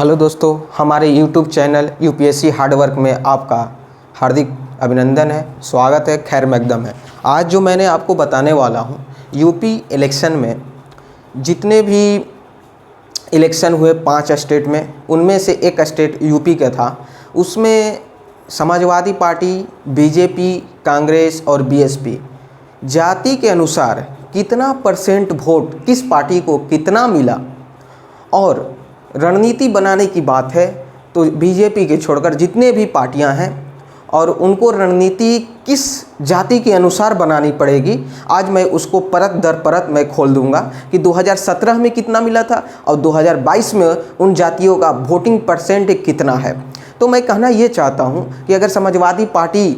Hello दोस्तों, हमारे YouTube channel UPSC hard work में आपका हार्दिक अभिनंदन है, स्वागत है, खैर मकदम है। आज जो मैंने आपको बताने वाला हूँ, यूपी इलेक्शन में जितने भी इलेक्शन हुए 5 स्टेट में, उनमें से एक स्टेट यूपी का था। उसमें समाजवादी पार्टी, बीजेपी, कांग्रेस और बीएसपी जाति के अनुसार कितना % वोट किस पार्टी को कितना मिला और रणनीति बनाने की बात है तो बीजेपी के छोड़कर जितने भी पार्टियां हैं और उनको रणनीति किस जाति के अनुसार बनानी पड़ेगी, आज मैं उसको परत दर परत मैं खोल दूंगा कि 2017 में कितना मिला था और 2022 में उन जातियों का वोटिंग % कितना है। तो मैं कहना ये चाहता हूँ कि अगर समाजवादी पार्टी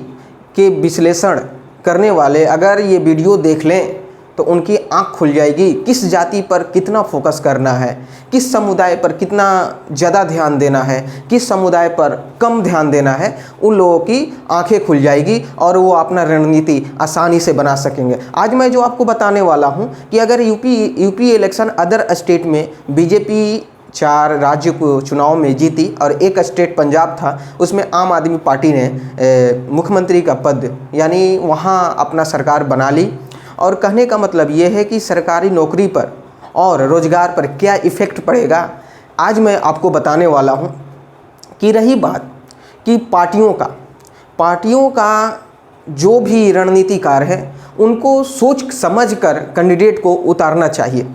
के विश्लेषण करने वाले अगर ये वीडियो देख लें तो उनकी आंख खुल जाएगी किस जाति पर कितना फोकस करना है, किस समुदाय पर कितना ज़्यादा ध्यान देना है, किस समुदाय पर कम ध्यान देना है। उन लोगों की आंखें खुल जाएगी और वो अपना रणनीति आसानी से बना सकेंगे। आज मैं जो आपको बताने वाला हूं कि अगर यूपी इलेक्शन अदर स्टेट में बीजेपी 4 राज्य को चुनाव में जीती और एक स्टेट पंजाब था, उसमें आम आदमी पार्टी ने मुख्यमंत्री का पद यानी वहाँ अपना सरकार बना ली। और कहने का मतलब ये है कि सरकारी नौकरी पर और रोज़गार पर क्या इफ़ेक्ट पड़ेगा, आज मैं आपको बताने वाला हूँ। कि रही बात कि पार्टियों का जो भी रणनीतिकार है उनको सोच समझ कर कैंडिडेट को उतारना चाहिए।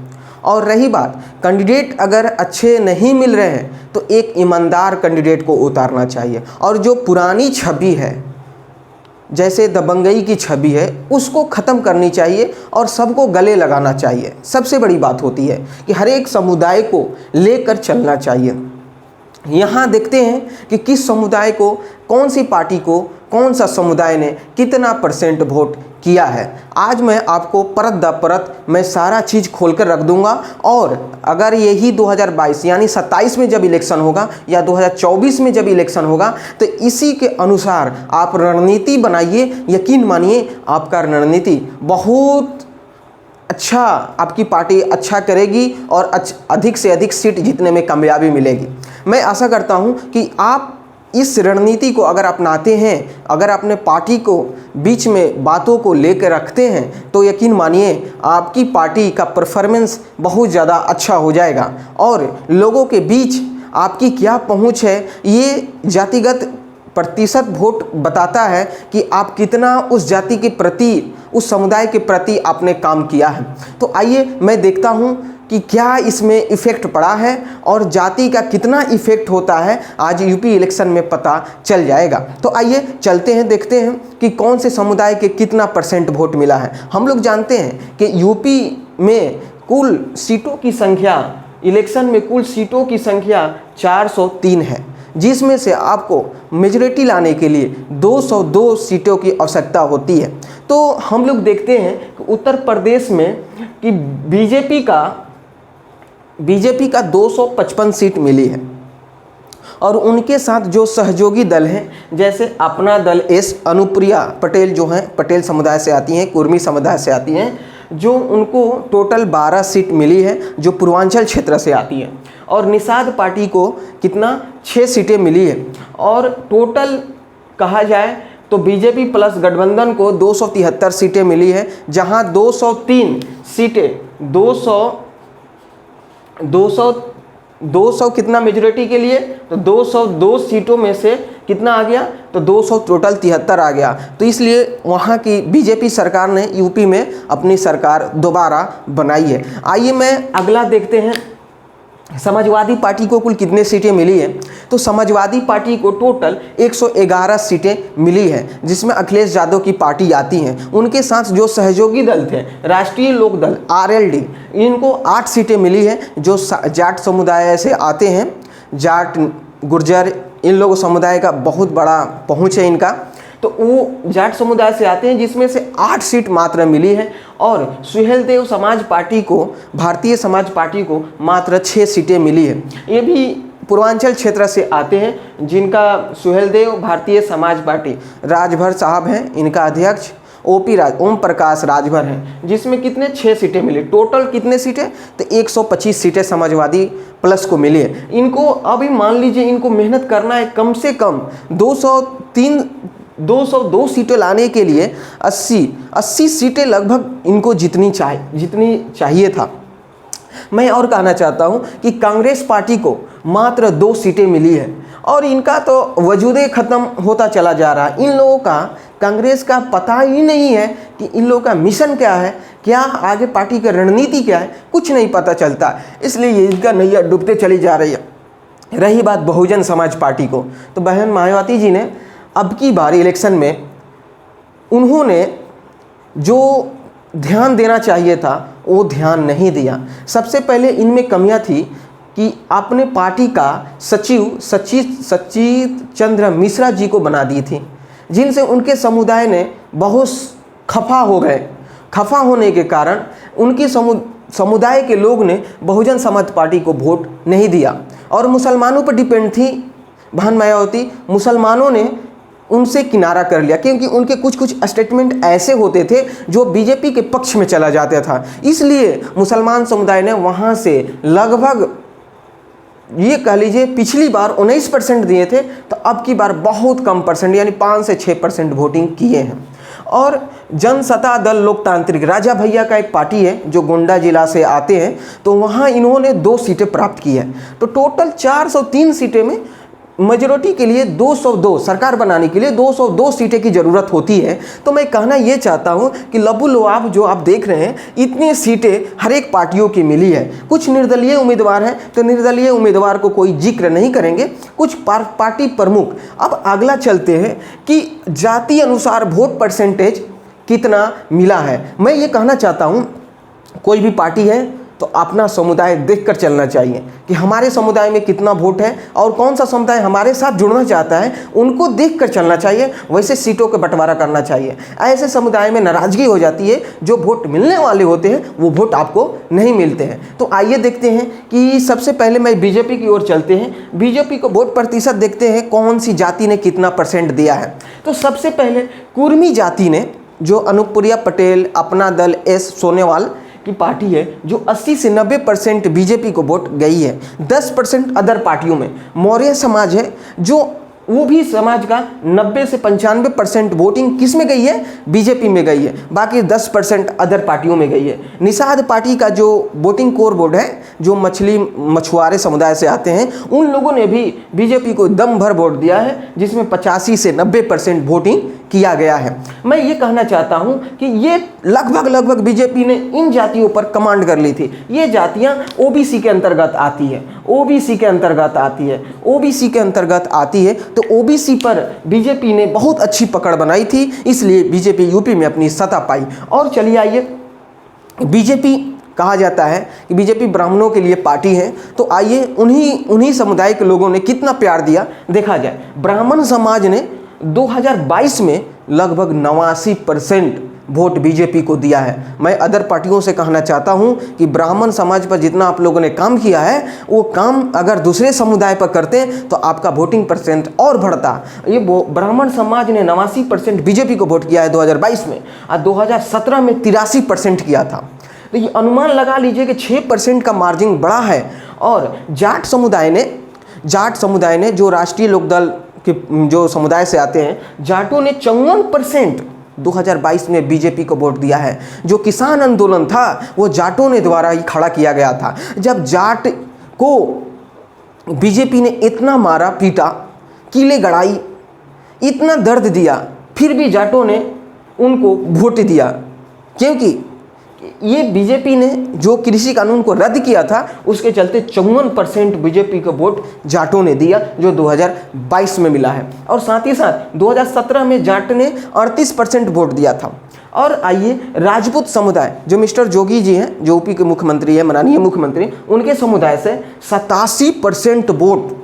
और रही बात कैंडिडेट अगर अच्छे नहीं मिल रहे हैं तो एक ईमानदार कैंडिडेट को उतारना चाहिए। और जो पुरानी छवि है, जैसे दबंगई की छवि है, उसको ख़त्म करनी चाहिए और सबको गले लगाना चाहिए। सबसे बड़ी बात होती है कि हर एक समुदाय को लेकर चलना चाहिए। यहाँ देखते हैं कि किस समुदाय को, कौन सी पार्टी को, कौन सा समुदाय ने कितना % वोट किया है। आज मैं आपको परत दर परत मैं सारा चीज़ खोलकर रख दूंगा। और अगर यही 2022 यानी 27 में जब इलेक्शन होगा या 2024 में जब इलेक्शन होगा तो इसी के अनुसार आप रणनीति बनाइए। यकीन मानिए आपका रणनीति बहुत अच्छा, आपकी पार्टी अच्छा करेगी और अधिक से अधिक सीट जीतने में कामयाबी मिलेगी। मैं आशा करता हूं कि आप इस रणनीति को अगर अपनाते हैं, अगर अपने पार्टी को बीच में बातों को लेकर रखते हैं तो यकीन मानिए आपकी पार्टी का परफॉर्मेंस बहुत ज़्यादा अच्छा हो जाएगा। और लोगों के बीच आपकी क्या पहुंच है, ये जातिगत प्रतिशत वोट बताता है कि आप कितना उस जाति के प्रति, उस समुदाय के प्रति आपने काम किया है। तो आइए मैं देखता हूं कि क्या इसमें इफ़ेक्ट पड़ा है और जाति का कितना इफ़ेक्ट होता है, आज यूपी इलेक्शन में पता चल जाएगा। तो आइए चलते हैं, देखते हैं कि कौन से समुदाय के कितना % वोट मिला है। हम लोग जानते हैं कि यूपी में कुल सीटों की संख्या, इलेक्शन में कुल सीटों की संख्या 403 है, जिसमें से आपको मेजॉरिटी लाने के लिए 202 सीटों की आवश्यकता होती है। तो हम लोग देखते हैं कि उत्तर प्रदेश में कि बीजेपी का 255 सीट मिली है और उनके साथ जो सहयोगी दल हैं, जैसे अपना दल एस अनुप्रिया पटेल जो हैं, पटेल समुदाय से आती हैं, कुर्मी समुदाय से आती हैं, जो उनको टोटल 12 सीट मिली है जो पूर्वांचल क्षेत्र से आती है। और निषाद पार्टी को कितना 6 सीटें मिली है। और टोटल कहा जाए तो बीजेपी प्लस गठबंधन को 273 सीटें मिली है, जहां 203 सीटें 200 कितना मेजॉरिटी के लिए, तो 202 सीटों में से कितना आ गया, तो 200 टोटल 73 आ गया। तो इसलिए वहाँ की बीजेपी सरकार ने यूपी में अपनी सरकार दोबारा बनाई है। आइए मैं अगला देखते हैं, समाजवादी पार्टी को कुल कितने सीटें मिली है। तो समाजवादी पार्टी को टोटल 111 सीटें मिली है, जिसमें अखिलेश यादव की पार्टी आती हैं। उनके साथ जो सहयोगी दल थे, राष्ट्रीय लोक दल RLD, इनको 8 सीटें मिली है, जो जाट समुदाय से आते हैं। जाट, गुर्जर, इन लोगों समुदाय का बहुत बड़ा पहुँच है इनका, तो वो जाट समुदाय से आते हैं, जिसमें से 8 सीट मात्र मिली है। और सुहेलदेव समाज पार्टी को, भारतीय समाज पार्टी को मात्र 6 सीटें मिली है। ये भी पूर्वांचल क्षेत्र से आते हैं, जिनका सुहेलदेव भारतीय समाज पार्टी, राजभर साहब हैं इनका अध्यक्ष, ओम प्रकाश राजभर हैं, जिसमें कितने 6 सीटें मिली। टोटल कितने सीटें, तो 125 सीटें समाजवादी प्लस को मिली है। इनको अभी मान लीजिए इनको मेहनत करना है, कम से कम 202 सीटें लाने के लिए 80 सीटें लगभग इनको जितनी चाहिए था। मैं और कहना चाहता हूं कि कांग्रेस पार्टी को मात्र 2 सीटें मिली है और इनका तो वजूदे ख़त्म होता चला जा रहा है। इन लोगों का, कांग्रेस का पता ही नहीं है कि इन लोगों का मिशन क्या है, क्या आगे पार्टी की रणनीति क्या है, कुछ नहीं पता चलता। इसलिए इनका नैया डूबते चली जा रही है। रही बात बहुजन समाज पार्टी को, तो बहन मायावती जी ने अब की बार इलेक्शन में उन्होंने जो ध्यान देना चाहिए था वो ध्यान नहीं दिया। सबसे पहले इनमें कमियां थी कि आपने पार्टी का सचिव सचित चंद्र मिश्रा जी को बना दी थी, जिनसे उनके समुदाय ने बहुत खफा हो गए। खफा होने के कारण उनके समुदाय के लोग ने बहुजन समाज पार्टी को वोट नहीं दिया और मुसलमानों पर डिपेंड थी बहन मायावती। मुसलमानों ने उनसे किनारा कर लिया, क्योंकि उनके कुछ स्टेटमेंट ऐसे होते थे जो बीजेपी के पक्ष में चला जाता था। इसलिए मुसलमान समुदाय ने वहाँ से लगभग, ये कह लीजिए पिछली बार 19% दिए थे, तो अब की बार बहुत कम परसेंट यानी 5 से 6% वोटिंग किए हैं। और जनसत्ता दल लोकतांत्रिक राजा भैया का एक पार्टी है जो गोंडा जिला से आते हैं, तो वहाँ इन्होंने 2 सीटें प्राप्त की है। तो टोटल 403 सीटें में मेजोरिटी के लिए 202, सरकार बनाने के लिए 202 सीटें की ज़रूरत होती है। तो मैं कहना ये चाहता हूँ कि लबुलुआब जो आप देख रहे हैं, इतनी सीटें हर एक पार्टियों की मिली है। कुछ निर्दलीय उम्मीदवार हैं, तो निर्दलीय उम्मीदवार को कोई जिक्र नहीं करेंगे, कुछ पार्टी प्रमुख। अब अगला चलते हैं कि जाति अनुसार वोट परसेंटेज कितना मिला है। मैं ये कहना चाहता हूँ, कोई भी पार्टी है तो अपना समुदाय देखकर चलना चाहिए कि हमारे समुदाय में कितना वोट है और कौन सा समुदाय हमारे साथ जुड़ना चाहता है, उनको देखकर चलना चाहिए। वैसे सीटों का बंटवारा करना चाहिए। ऐसे समुदाय में नाराज़गी हो जाती है, जो वोट मिलने वाले होते हैं वो वोट आपको नहीं मिलते हैं। तो आइए देखते हैं कि सबसे पहले मैं बीजेपी की ओर चलते हैं। बीजेपी को वोट प्रतिशत देखते हैं, कौन सी जाति ने कितना % दिया है। तो सबसे पहले कुर्मी जाति ने, जो अनुप्रिया पटेल, अपना दल, एस सोनेवाल की पार्टी है, जो 80 से 90% बीजेपी को वोट गई है। 10% अदर पार्टियों में मौर्य समाज है, जो वो भी समाज का 90 से 95% वोटिंग किस में गई है, बीजेपी में गई है। बाकी 10% अदर पार्टियों में गई है। निषाद पार्टी का जो वोटिंग कोर बोर्ड है, जो मछुआरे समुदाय से आते हैं, उन लोगों ने भी बीजेपी को दम भर वोट दिया है, जिसमें 85 से 90% वोटिंग किया गया है। मैं ये कहना चाहता हूं कि ये लगभग बीजेपी ने इन जातियों पर कमांड कर ली थी। ये जातियां ओबीसी के अंतर्गत आती है, ओबीसी के अंतर्गत आती है, ओबीसी के अंतर्गत आती है। तो ओबीसी पर बीजेपी ने बहुत अच्छी पकड़ बनाई थी, इसलिए बीजेपी यूपी में अपनी सत्ता पाई। और चलिए आइए, बीजेपी कहा जाता है कि बीजेपी ब्राह्मणों के लिए पार्टी है, तो आइए उन्हीं समुदाय के लोगों ने कितना प्यार दिया देखा जाए। ब्राह्मण समाज ने 2022 में लगभग 89% वोट बीजेपी को दिया है। मैं अदर पार्टियों से कहना चाहता हूं कि ब्राह्मण समाज पर जितना आप लोगों ने काम किया है, वो काम अगर दूसरे समुदाय पर करते तो आपका वोटिंग % और बढ़ता। ये ब्राह्मण समाज ने 89% बीजेपी को वोट किया है 2022 में, और 2017 में 83% किया था। तो ये अनुमान लगा लीजिए कि 6% का मार्जिन बढ़ा है। और जाट समुदाय ने जो राष्ट्रीय लोकदल के जो समुदाय से आते हैं, जाटों ने 54% 2022 में बीजेपी को वोट दिया है। जो किसान आंदोलन था वो जाटों ने द्वारा ही खड़ा किया गया था। जब जाट को बीजेपी ने इतना मारा पीटा, कीले गड़ाई, इतना दर्द दिया, फिर भी जाटों ने उनको वोट दिया, क्योंकि ये बीजेपी ने जो कृषि कानून को रद्द किया था, उसके चलते 54% बीजेपी का वोट जाटों ने दिया, जो 2022 में मिला है। और साथ ही साथ 2017 में जाट ने 38% वोट दिया था। और आइए, राजपूत समुदाय, जो मिस्टर जोगी जी हैं, जो यूपी के मुख्यमंत्री हैं, माननीय मुख्यमंत्री, उनके समुदाय से 87% वोट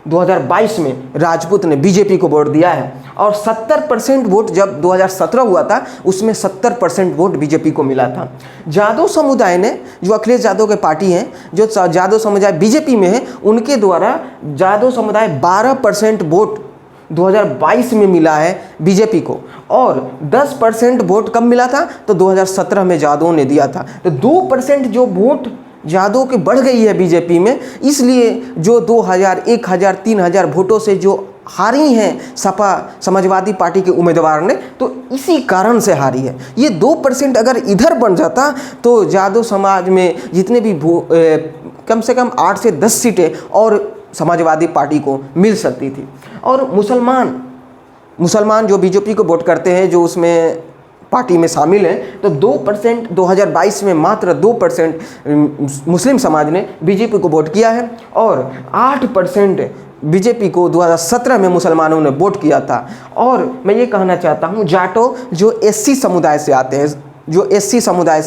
2022 में राजपूत ने बीजेपी को वोट दिया है। और 70% वोट जब 2017 हुआ था, उसमें 70% वोट बीजेपी को मिला था। जादव समुदाय ने, जो अखिलेश यादव के पार्टी हैं, जो जादव समुदाय बीजेपी में है, उनके द्वारा जादव समुदाय 12% वोट 2022 में मिला है बीजेपी को, और 10% वोट कब मिला था तो 2017 में यादव ने दिया था। तो 2% जो वोट यादव के बढ़ गई है बीजेपी में, इसलिए जो 2000, 1000, 3000 वोटों से जो हारी हैं सपा समाजवादी पार्टी के उम्मीदवार ने, तो इसी कारण से हारी है। ये 2% अगर इधर बन जाता तो यादव समाज में जितने भी कम से कम 8 से 10 सीटें और समाजवादी पार्टी को मिल सकती थी। और मुसलमान जो बीजेपी को वोट करते हैं, जो उसमें पार्टी में शामिल हैं, तो 2% 2022 में मात्र 2% मुस्लिम समाज ने बीजेपी को वोट किया है, और 8% बीजेपी को 2017 में मुसलमानों ने वोट किया था। और मैं ये कहना चाहता हूँ, जाटो जो एससी समुदाय से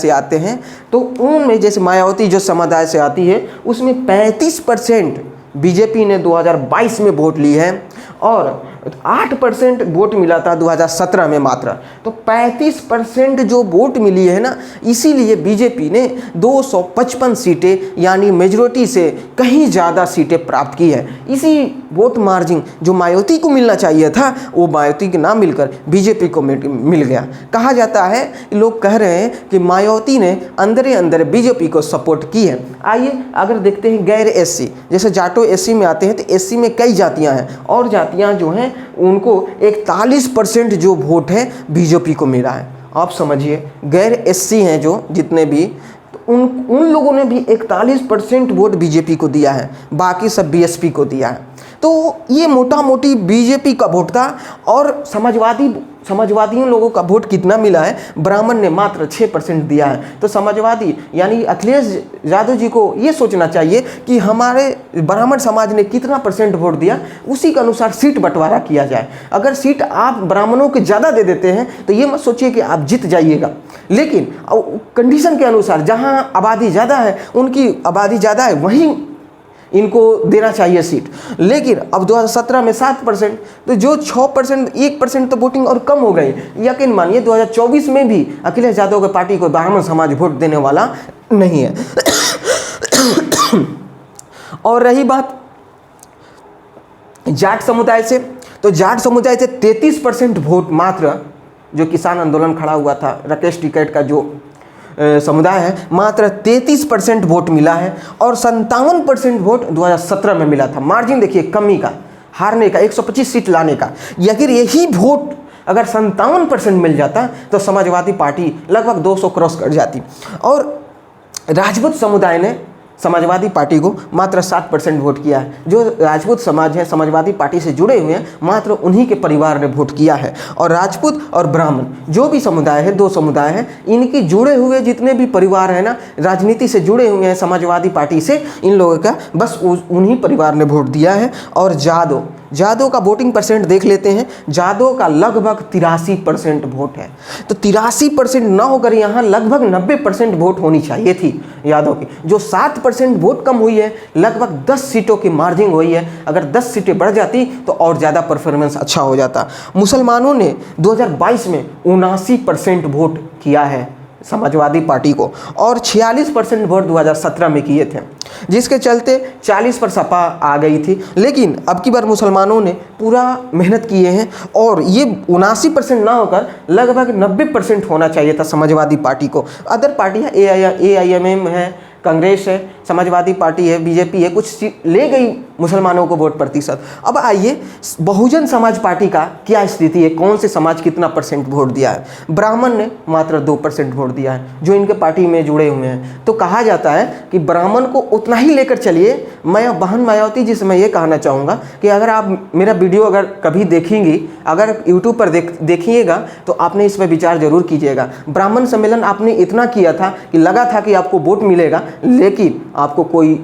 आते हैं, तो उनमें जैसे मायावती जो समुदाय से आती है, उसमें 35% बीजेपी ने 2022 में वोट ली है, और 8% वोट मिला था 2017 में मात्र। तो 35% जो वोट मिली है ना, इसीलिए बीजेपी ने 255 सीटें यानी मेजॉरिटी से कहीं ज़्यादा सीटें प्राप्त की है। इसी वोट मार्जिन जो मायावती को मिलना चाहिए था, वो मायावती के ना मिलकर बीजेपी को मिल गया। कहा जाता है, लोग कह रहे हैं कि मायावती ने अंदर बीजेपी को सपोर्ट की है। आइए अगर देखते हैं गैर एससी, जैसे जाटो एससी में आते हैं, तो एससी में कई जातियाँ हैं, और जातियाँ जो हैं उनको 41% जो वोट है बीजेपी को मिला है। आप समझिए, गैर एससी हैं जो जितने भी, तो उन लोगों ने भी 41% वोट बीजेपी को दिया है, बाकी सब बीएसपी को दिया है। तो ये मोटा मोटी बीजेपी का वोट था। और समाजवादियों लोगों का वोट कितना मिला है, ब्राह्मण ने मात्र 6% दिया है। तो समाजवादी यानी अखिलेश यादव जी को ये सोचना चाहिए कि हमारे ब्राह्मण समाज ने कितना % वोट दिया, उसी के अनुसार सीट बंटवारा किया जाए। अगर सीट आप ब्राह्मणों के ज़्यादा दे देते हैं तो ये मत सोचिए कि आप जीत जाइएगा, लेकिन कंडीशन के अनुसार जहाँ आबादी ज़्यादा है, उनकी आबादी ज़्यादा है, वहीं इनको देना चाहिए सीट। लेकिन अब 2017 में 7%, तो जो 6%, 1% तो वोटिंग और कम हो गई। यकीन मानिए 2024 में भी अखिलेश यादव की पार्टी को ब्राह्मण समाज वोट देने वाला नहीं है। और रही बात जाट समुदाय से, तो जाट समुदाय से 33% वोट मात्र, जो किसान आंदोलन खड़ा हुआ था, राकेश टिकैत का जो समुदाय है, मात्र 33% वोट मिला है, और 57% वोट 2017 में मिला था। मार्जिन देखिए कमी का, हारने का, 125 सीट लाने का। अगर यही वोट अगर 57% मिल जाता तो समाजवादी पार्टी लगभग 200 क्रॉस कर जाती। और राजपूत समुदाय ने समाजवादी पार्टी को मात्र 7% वोट किया है। जो राजपूत समाज है, समाजवादी पार्टी से जुड़े हुए हैं, मात्र उन्हीं के परिवार ने वोट किया है। और राजपूत और ब्राह्मण जो भी समुदाय है, 2 समुदाय हैं, इनके जुड़े हुए जितने भी परिवार हैं ना, राजनीति से जुड़े हुए हैं समाजवादी पार्टी से, इन लोगों का बस उन्हीं परिवार ने वोट दिया है। और जादव का वोटिंग परसेंट देख लेते हैं। जादव का लगभग 83% वोट है। तो 83% ना होकर यहाँ लगभग 90% वोट होनी चाहिए थी यादव की। जो 7% वोट कम हुई है, लगभग 10 सीटों की मार्जिन हुई है। अगर 10 सीटें बढ़ जाती तो और ज़्यादा परफॉर्मेंस अच्छा हो जाता। मुसलमानों ने 2022 में 79% वोट किया है समाजवादी पार्टी को, और 46% वोट 2017 में किए थे, जिसके चलते 40 पर सपा आ गई थी। लेकिन अब की बार मुसलमानों ने पूरा मेहनत किए हैं, और ये 79% ना होकर लगभग 90% होना चाहिए था समाजवादी पार्टी को। अदर पार्टियाँ AIMM है, कांग्रेस है, समाजवादी पार्टी है, बीजेपी है, कुछ ले गई मुसलमानों को वोट प्रतिशत। अब आइए बहुजन समाज पार्टी का क्या स्थिति है, कौन से समाज कितना % वोट दिया है। ब्राह्मण ने मात्र 2% वोट दिया है, जो इनके पार्टी में जुड़े हुए हैं। तो कहा जाता है कि ब्राह्मण को उतना ही लेकर चलिए। मैं बहन मायावती जी से मैं ये कहना चाहूँगा कि अगर आप मेरा वीडियो अगर कभी देखेंगी, अगर यूट्यूब पर देखिएगा, तो आपने इस पर विचार जरूर कीजिएगा। ब्राह्मण सम्मेलन आपने इतना किया था कि लगा था कि आपको वोट मिलेगा, लेकिन आपको कोई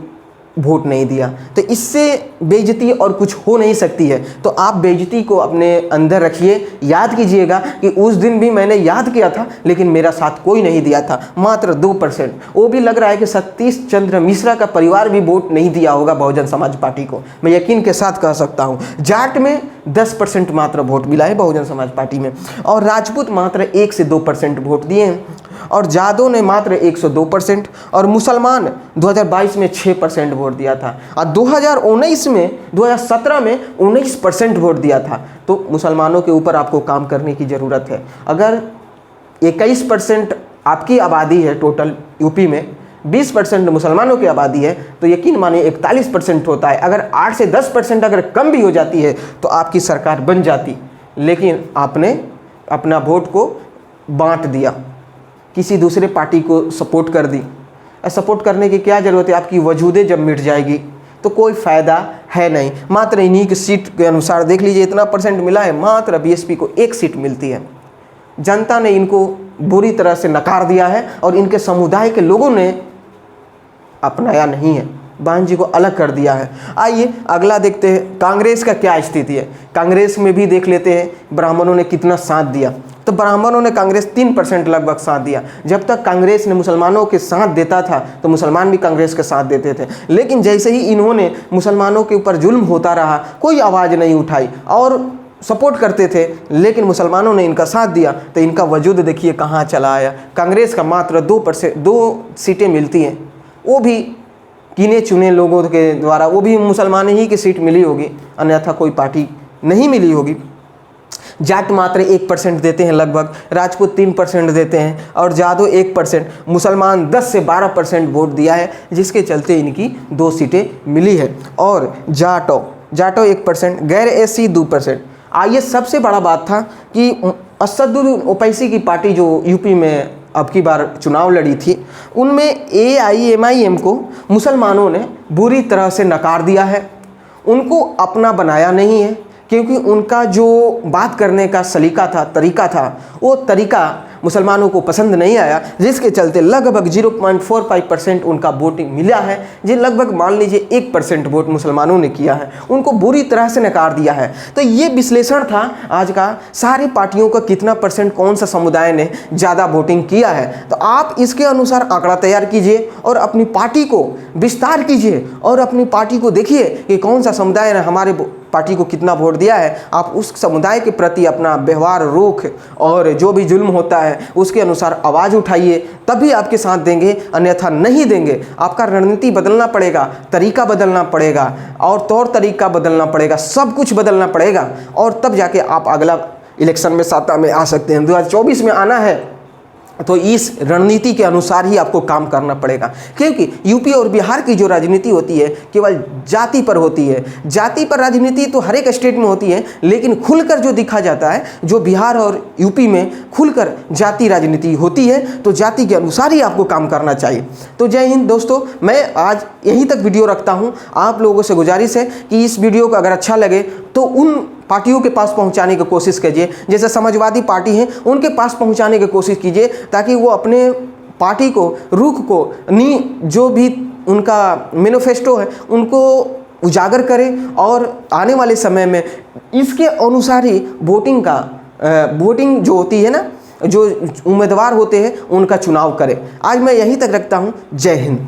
वोट नहीं दिया। तो इससे बेइज्जती और कुछ हो नहीं सकती है। तो आप बेइज्जती को अपने अंदर रखिए, याद कीजिएगा कि उस दिन भी मैंने याद किया था, लेकिन मेरा साथ कोई नहीं दिया था, मात्र 2%। वो भी लग रहा है कि सतीश चंद्र मिश्रा का परिवार भी वोट नहीं दिया होगा बहुजन समाज पार्टी को, मैं यकीन के साथ कह सकता हूँ। जाट में 10% मात्र वोट मिला है बहुजन समाज पार्टी में, और राजपूत मात्र 1 से 2% वोट दिए हैं। और जादव ने मात्र 102% और मुसलमान 2022 में 6% वोट दिया था और 2017 में 19% वोट दिया था। तो मुसलमानों के ऊपर आपको काम करने की ज़रूरत है। अगर 21% आपकी आबादी है टोटल यूपी में, 20% मुसलमानों की आबादी है, तो यकीन मानिए 41% होता है। अगर 8 से 10% अगर कम भी हो जाती है तो आपकी सरकार बन जाती, लेकिन आपने अपना वोट को बांट दिया, किसी दूसरे पार्टी को सपोर्ट कर दी। सपोर्ट करने की क्या ज़रूरत है? आपकी वजूदें जब मिट जाएगी तो कोई फ़ायदा है नहीं। मात्र इन्हीं की सीट के अनुसार देख लीजिए, इतना परसेंट मिला है, मात्र बीएसपी को 1 सीट मिलती है। जनता ने इनको बुरी तरह से नकार दिया है और इनके समुदाय के लोगों ने अपनाया नहीं है, बहन जी को अलग कर दिया है। आइए अगला देखते हैं, कांग्रेस का क्या स्थिति है। कांग्रेस में भी देख लेते हैं ब्राह्मणों ने कितना साथ दिया। तो ब्राह्मणों ने कांग्रेस 3% लगभग साथ दिया। जब तक कांग्रेस ने मुसलमानों के साथ देता था तो मुसलमान भी कांग्रेस के साथ देते थे, लेकिन जैसे ही इन्होंने मुसलमानों के ऊपर जुल्म होता रहा, कोई आवाज़ नहीं उठाई और सपोर्ट करते थे, लेकिन मुसलमानों ने इनका साथ दिया तो इनका वजूद देखिए कहाँ चला आया। कांग्रेस का मात्र 2 सीटें मिलती हैं, वो भी गिने चुने लोगों के द्वारा, वो भी मुसलमान ही की सीट मिली होगी, अन्यथा कोई पार्टी नहीं मिली होगी। जाट मात्र 1% देते हैं लगभग, राजपूत 3% देते हैं और जादव 1%, मुसलमान 10 से 12% वोट दिया है, जिसके चलते इनकी 2 सीटें मिली है। और जाटो 1%, गैर एसी 2%। आइए सबसे बड़ा बात था कि असदुल ओवैसी की पार्टी जो यूपी में अब की बार चुनाव लड़ी थी, उनमें AIMIM को मुसलमानों ने बुरी तरह से नकार दिया है। उनको अपना बनाया नहीं है, क्योंकि उनका जो बात करने का तरीका था वो तरीका मुसलमानों को पसंद नहीं आया, जिसके चलते लगभग 0.45% उनका वोटिंग मिला है, जो लगभग मान लीजिए 1% वोट मुसलमानों ने किया है। उनको बुरी तरह से नकार दिया है। तो ये विश्लेषण था आज का, सारी पार्टियों का कितना परसेंट कौन सा समुदाय ने ज़्यादा वोटिंग किया है। तो आप इसके अनुसार आंकड़ा तैयार कीजिए और अपनी पार्टी को विस्तार कीजिए और अपनी पार्टी को देखिए कि कौन सा समुदाय ने हमारे पार्टी को कितना वोट दिया है। आप उस समुदाय के प्रति अपना व्यवहार, रुख और जो भी जुल्म होता है उसके अनुसार आवाज़ उठाइए, तभी आपके साथ देंगे, अन्यथा नहीं देंगे। आपका रणनीति बदलना पड़ेगा, तरीका बदलना पड़ेगा और तौर तरीका बदलना पड़ेगा, सब कुछ बदलना पड़ेगा, और तब जाके आप अगला इलेक्शन में सत्ता में आ सकते हैं। 2024 में आना है तो इस रणनीति के अनुसार ही आपको काम करना पड़ेगा, क्योंकि यूपी और बिहार की जो राजनीति होती है केवल जाति पर होती है। जाति पर राजनीति तो हर एक स्टेट में होती है, लेकिन खुलकर जो दिखा जाता है, जो बिहार और यूपी में खुलकर जाति राजनीति होती है, तो जाति के अनुसार ही आपको काम करना चाहिए। तो जय हिंद दोस्तों, मैं आज यहीं तक वीडियो रखता हूँ। आप लोगों से गुजारिश है कि इस वीडियो को अगर अच्छा लगे तो उन पार्टियों के पास पहुंचाने की कोशिश कीजिए, जैसे समाजवादी पार्टी है उनके पास पहुंचाने की कोशिश कीजिए, ताकि वो अपने पार्टी को, रुख को, जो भी उनका मैनिफेस्टो है उनको उजागर करें और आने वाले समय में इसके अनुसार ही वोटिंग जो होती है ना, जो उम्मीदवार होते हैं उनका चुनाव करें। आज मैं यहीं तक रखता हूँ। जय हिंद।